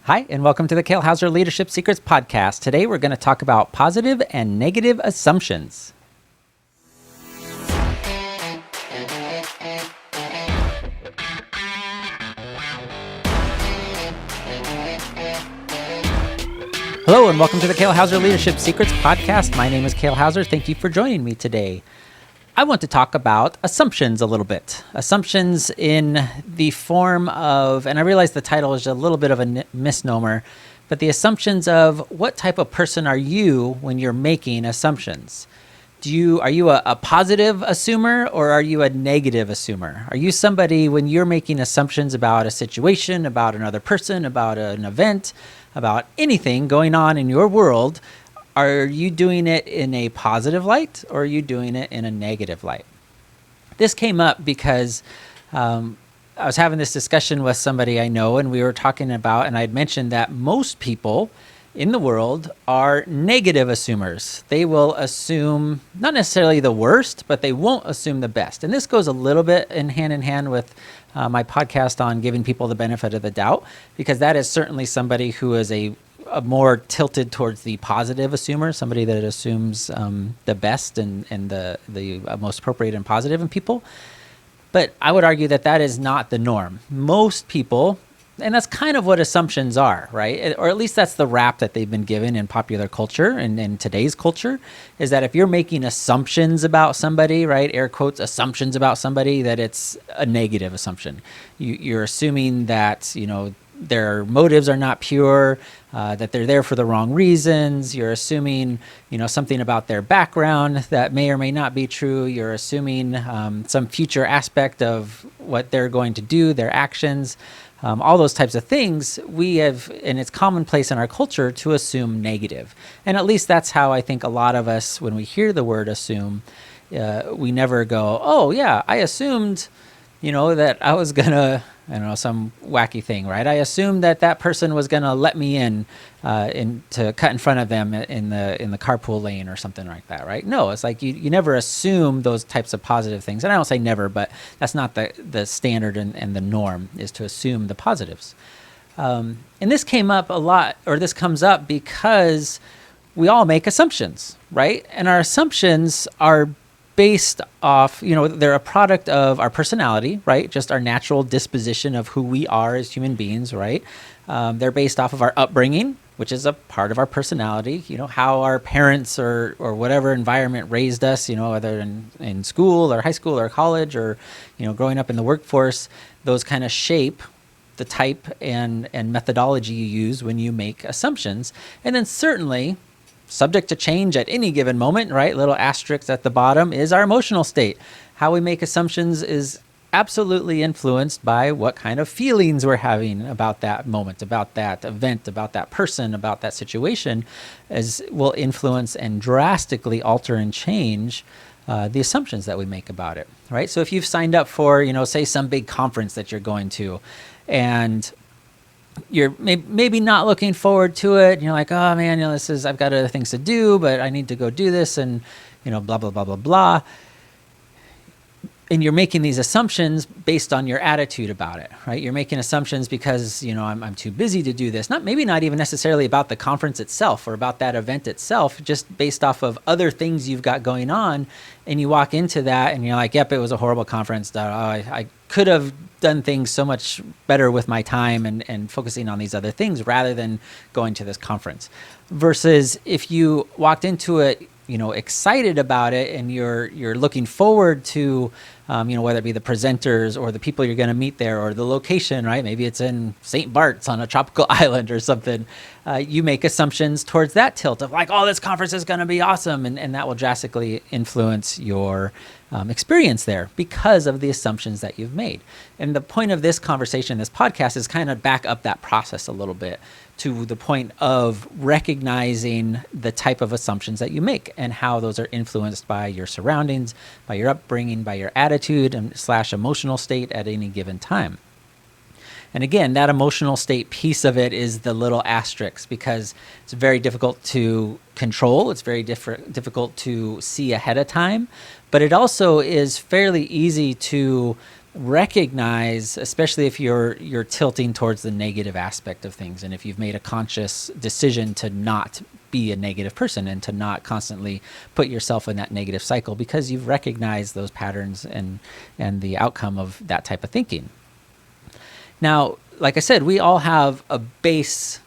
Hi, and welcome to the Kale Houser Leadership Secrets podcast. Today, we're going to talk about positive and negative assumptions. Hello, and welcome to the Kale Houser Leadership Secrets podcast. My name is Kale Houser. Thank you for joining me today. I want to talk about assumptions a little bit. Assumptions in the form of, and I realize the title is a little bit of a misnomer, but the assumptions of what type of person are you when you're making assumptions? Are you a positive assumer or are you a negative assumer? Are you somebody when you're making assumptions about a situation, about another person, about an event, about anything going on in your world? Are you doing it in a positive light or are you doing it in a negative light? This came up because I was having this discussion with somebody I know, and we were talking about, and I'd mentioned that most people in the world are negative assumers. They will assume not necessarily the worst, but they won't assume the best. And this goes a little bit in hand with my podcast on giving people the benefit of the doubt, because that is certainly somebody who is a more tilted towards the positive assumer, somebody that assumes the best and the most appropriate and positive in people. But I would argue that that is not the norm. Most people, and that's kind of what assumptions are, right? Or at least that's the rap that they've been given in popular culture and in today's culture, is that if you're making assumptions about somebody, right, air quotes, assumptions about somebody, that it's a negative assumption. You're assuming that, their motives are not pure, that they're there for the wrong reasons. You're assuming, something about their background that may or may not be true. You're assuming some future aspect of what they're going to do, their actions, all those types of things. We have, and it's commonplace in our culture to assume negative. And at least that's how I think a lot of us, when we hear the word assume, we never go, oh yeah, I assumed, that I was gonna, some wacky thing, right? I assumed that person was gonna let me in to cut in front of them in the carpool lane or something like that, right? No, it's like you never assume those types of positive things. And I don't say never, but that's not the standard and the norm, is to assume the positives. And this came up a lot, or this comes up because we all make assumptions, right? And our assumptions are based off, they're a product of our personality, right? Just our natural disposition of who we are as human beings, right? They're based off of our upbringing, which is a part of our personality, how our parents or whatever environment raised us, whether in school or high school or college or, growing up in the workforce. Those kind of shape the type and methodology you use when you make assumptions. And then certainly, subject to change at any given moment, right? Little asterisk at the bottom is our emotional state. How we make assumptions is absolutely influenced by what kind of feelings we're having about that moment, about that event, about that person, about that situation, as will influence and drastically alter and change the assumptions that we make about it, right? So if you've signed up for, say some big conference that you're going to, and you're maybe not looking forward to it, and you're like, oh man, I've got other things to do, but I need to go do this, and blah blah blah blah blah. And you're making these assumptions based on your attitude about it, right? You're making assumptions because I'm too busy to do this. Not even necessarily about the conference itself or about that event itself, just based off of other things you've got going on. And you walk into that and you're like, yep, it was a horrible conference. I could have done things so much better with my time and focusing on these other things rather than going to this conference. Versus if you walked into it, excited about it, and you're looking forward to, whether it be the presenters or the people you're going to meet there or the location, right? Maybe it's in St. Bart's on a tropical island or something. You make assumptions towards that tilt of like, oh, this conference is going to be awesome. And that will drastically influence your experience there because of the assumptions that you've made. And the point of this conversation, this podcast, is kind of back up that process a little bit to the point of recognizing the type of assumptions that you make and how those are influenced by your surroundings, by your upbringing, by your attitude and / emotional state at any given time. And again, that emotional state piece of it is the little asterisk, because it's very difficult to control. It's very difficult to see ahead of time, but it also is fairly easy to recognize, especially if you're tilting towards the negative aspect of things, and if you've made a conscious decision to not be a negative person and to not constantly put yourself in that negative cycle because you've recognized those patterns and the outcome of that type of thinking. Now, like I said, we all have a base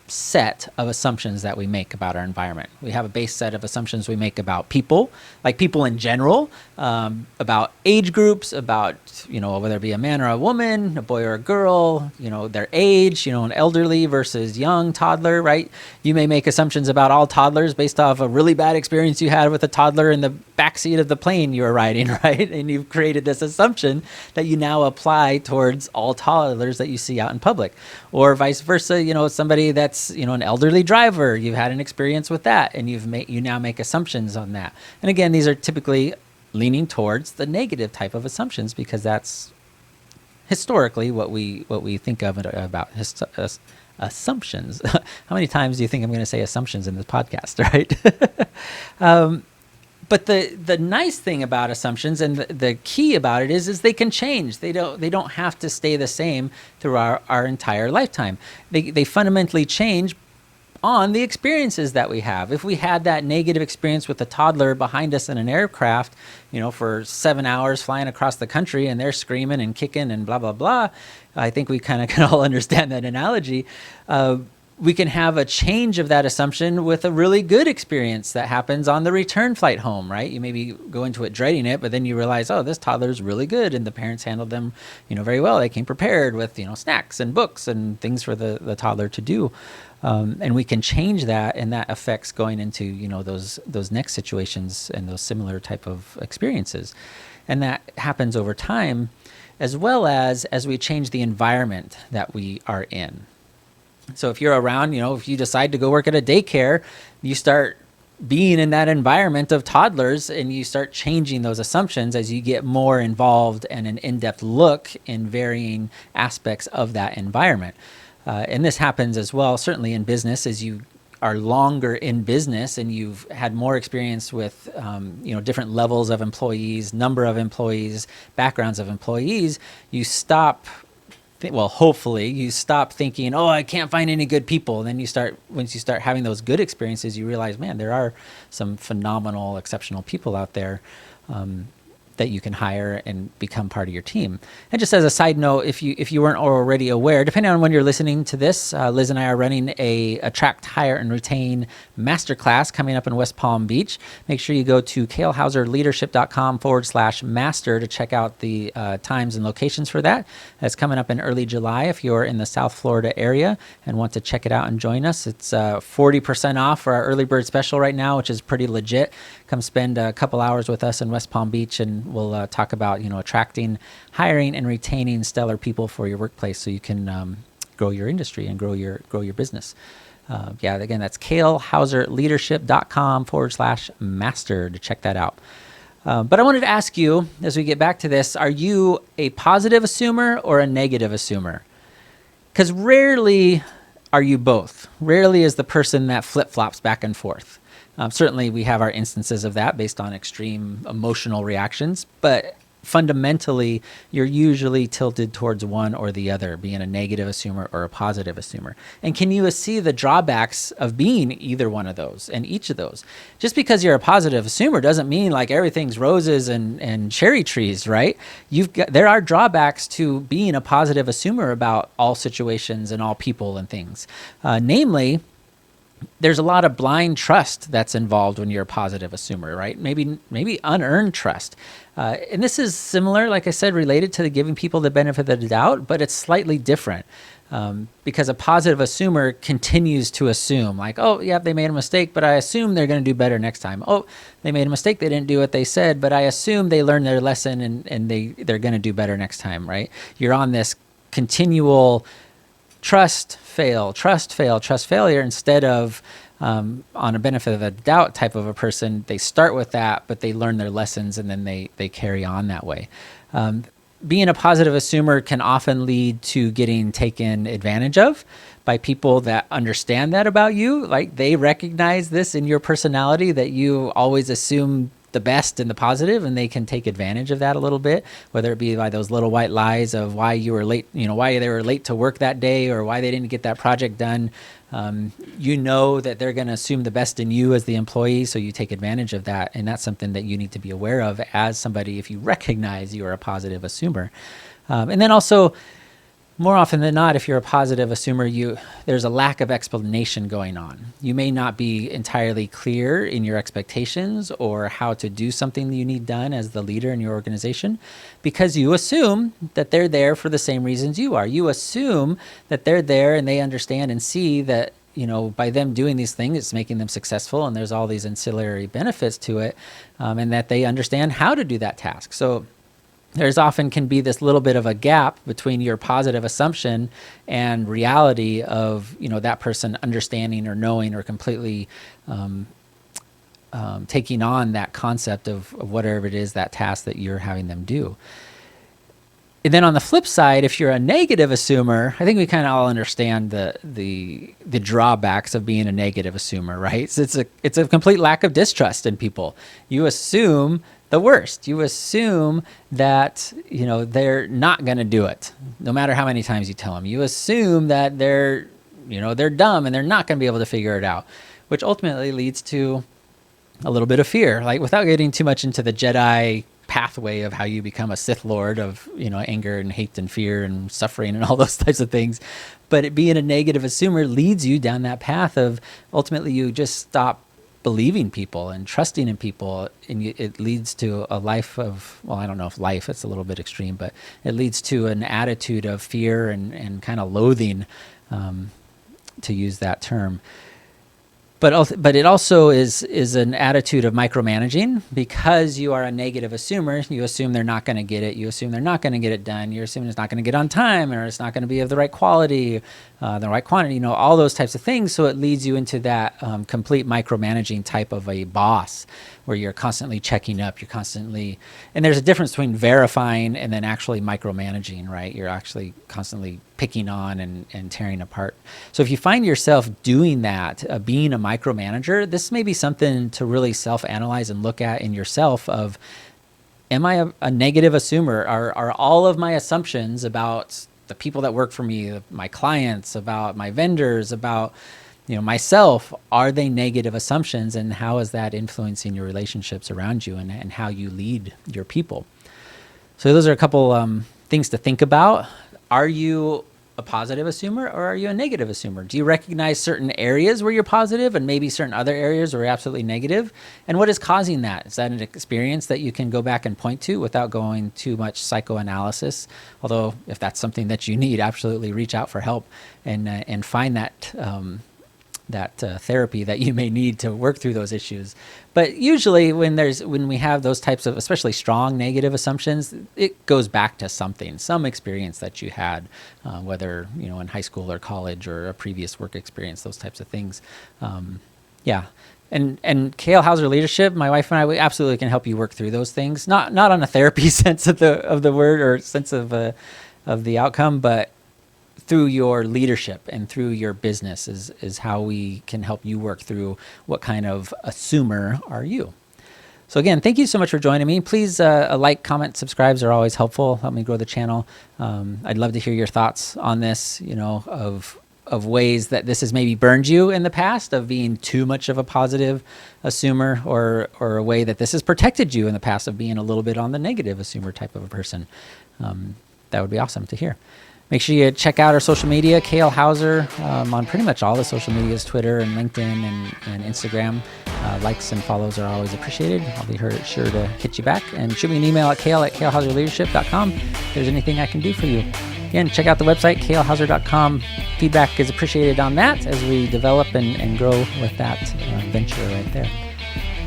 set of assumptions that we make about our environment. We have a base set of assumptions we make about people, like people in general, about age groups, about, whether it be a man or a woman, a boy or a girl, their age, an elderly versus young toddler, right? You may make assumptions about all toddlers based off a really bad experience you had with a toddler in the backseat of the plane you were riding, right? And you've created this assumption that you now apply towards all toddlers that you see out in public, or vice versa. Somebody that's an elderly driver, you've had an experience with that, and you now make assumptions on that. And again, these are typically leaning towards the negative type of assumptions because that's historically what we think of about assumptions. How many times do you think I'm going to say assumptions in this podcast, right? But the nice thing about assumptions and the key about it is they can change. They don't have to stay the same through our entire lifetime. They fundamentally change on the experiences that we have. If we had that negative experience with a toddler behind us in an aircraft, for 7 hours flying across the country and they're screaming and kicking and blah, blah, blah, I think we kind of can all understand that analogy. We can have a change of that assumption with a really good experience that happens on the return flight home, right? You maybe go into it dreading it, but then you realize, oh, this toddler is really good, and the parents handled them, very well. They came prepared with, snacks and books and things for the toddler to do. And we can change that, and that affects going into, those next situations and those similar type of experiences. And that happens over time, as well as we change the environment that we are in. So if you're around, if you decide to go work at a daycare, you start being in that environment of toddlers and you start changing those assumptions as you get more involved and an in-depth look in varying aspects of that environment. And this happens as well, certainly in business, as you are longer in business and you've had more experience with, different levels of employees, number of employees, backgrounds of employees, you stop. Hopefully you stop thinking, oh, I can't find any good people. And then once you start having those good experiences, you realize, man, there are some phenomenal, exceptional people out there that you can hire and become part of your team. And just as a side note, if you weren't already aware, depending on when you're listening to this, Liz and I are running a Attract, Hire, and Retain Masterclass coming up in West Palm Beach. Make sure you go to kalehouserleadership.com/master to check out the times and locations for that. That's coming up in early July if you're in the South Florida area and want to check it out and join us. It's 40% off for our early bird special right now, which is pretty legit. Come spend a couple hours with us in West Palm Beach, and we'll talk about attracting, hiring, and retaining stellar people for your workplace so you can grow your industry and grow your business. Again, that's kalehouserleadership.com/master to check that out. But I wanted to ask you, as we get back to this, are you a positive assumer or a negative assumer? Because rarely are you both. Rarely is the person that flip-flops back and forth. Certainly, we have our instances of that based on extreme emotional reactions, but fundamentally, you're usually tilted towards one or the other, being a negative assumer or a positive assumer. And can you see the drawbacks of being either one of those and each of those? Just because you're a positive assumer doesn't mean like everything's roses and cherry trees, right? There are drawbacks to being a positive assumer about all situations and all people and things. Namely, there's a lot of blind trust that's involved when you're a positive assumer, right? Maybe unearned trust. And this is similar, like I said, related to the giving people the benefit of the doubt, but it's slightly different because a positive assumer continues to assume like, oh, yeah, they made a mistake, but I assume they're going to do better next time. Oh, they made a mistake. They didn't do what they said, but I assume they learned their lesson and they're going to do better next time, right? You're on this continual trust, fail, trust, fail, trust, failure, instead of on a benefit of a doubt type of a person. They start with that, but they learn their lessons and then they carry on that way. Being a positive assumer can often lead to getting taken advantage of by people that understand that about you. Like they recognize this in your personality, that you always assume the best and the positive, and they can take advantage of that a little bit, whether it be by those little white lies of why you were late, why they were late to work that day or why they didn't get that project done. That they're going to assume the best in you as the employee, so you take advantage of that. And that's something that you need to be aware of as somebody, if you recognize you are a positive assumer. And then also, more often than not, if you're a positive assumer, there's a lack of explanation going on. You may not be entirely clear in your expectations or how to do something that you need done as the leader in your organization, because you assume that they're there for the same reasons you are. You assume that they're there and they understand and see that, by them doing these things, it's making them successful and there's all these ancillary benefits to it, and that they understand how to do that task. So there's often can be this little bit of a gap between your positive assumption and reality of, that person understanding or knowing or completely taking on that concept of whatever it is, that task that you're having them do. And then on the flip side, if you're a negative assumer, I think we kind of all understand the drawbacks of being a negative assumer, right? So it's a complete lack of distrust in people. You assume the worst. You assume that, they're not going to do it, no matter how many times you tell them. You assume that they're dumb and they're not going to be able to figure it out, which ultimately leads to a little bit of fear. Like, without getting too much into the Jedi pathway of how you become a Sith Lord of, anger and hate and fear and suffering and all those types of things. But being a negative assumer leads you down that path of ultimately you just stop believing people and trusting in people, and it leads to a life of, I don't know if life, it's a little bit extreme, but it leads to an attitude of fear and kind of loathing, to use that term. But it also is an attitude of micromanaging, because you are a negative assumer. You assume they're not going to get it. You assume they're not going to get it done. You assume it's not going to get on time, or it's not going to be of the right quality, the right quantity, all those types of things. So it leads you into that complete micromanaging type of a boss, where you're constantly checking up. You're constantly, and there's a difference between verifying and then actually micromanaging, right? You're actually constantly picking on and tearing apart. So if you find yourself doing that, being a micromanager, this may be something to really self-analyze and look at in yourself of, am I a negative assumer? Are all of my assumptions about the people that work for me, my clients, about my vendors, about myself, are they negative assumptions, and how is that influencing your relationships around you and how you lead your people? So those are a couple things to think about. Are you a positive assumer, or are you a negative assumer? Do you recognize certain areas where you're positive and maybe certain other areas where you're absolutely negative? And what is causing that? Is that an experience that you can go back and point to without going too much psychoanalysis? Although if that's something that you need, absolutely reach out for help and find that therapy that you may need to work through those issues. But usually when we have those types of especially strong negative assumptions, it goes back to some experience that you had, whether in high school or college or a previous work experience, those types of things. And Kale Houser Leadership, my wife and I, we absolutely can help you work through those things. Not on a therapy sense of the word or sense of the outcome, but through your leadership and through your business is how we can help you work through what kind of assumer are you. So again, thank you so much for joining me. Please like, comment, subscribes are always helpful. Help me grow the channel. I'd love to hear your thoughts on this, of ways that this has maybe burned you in the past, of being too much of a positive assumer, or a way that this has protected you in the past of being a little bit on the negative assumer type of a person. That would be awesome to hear. Make sure you check out our social media, Kale Houser, on pretty much all the social medias, Twitter and LinkedIn and Instagram. Likes and follows are always appreciated. I'll be sure to hit you back. And shoot me an email at kale@kalehouserleadership.com if there's anything I can do for you. Again, check out the website, kalehouser.com. Feedback is appreciated on that as we develop and grow with that venture right there.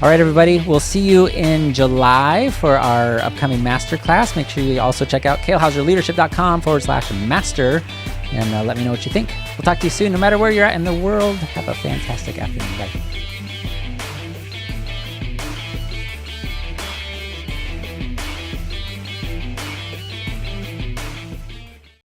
All right, everybody, we'll see you in July for our upcoming masterclass. Make sure you also check out kalehouserleadership.com/master and let me know what you think. We'll talk to you soon. No matter where you're at in the world, have a fantastic afternoon. Bye.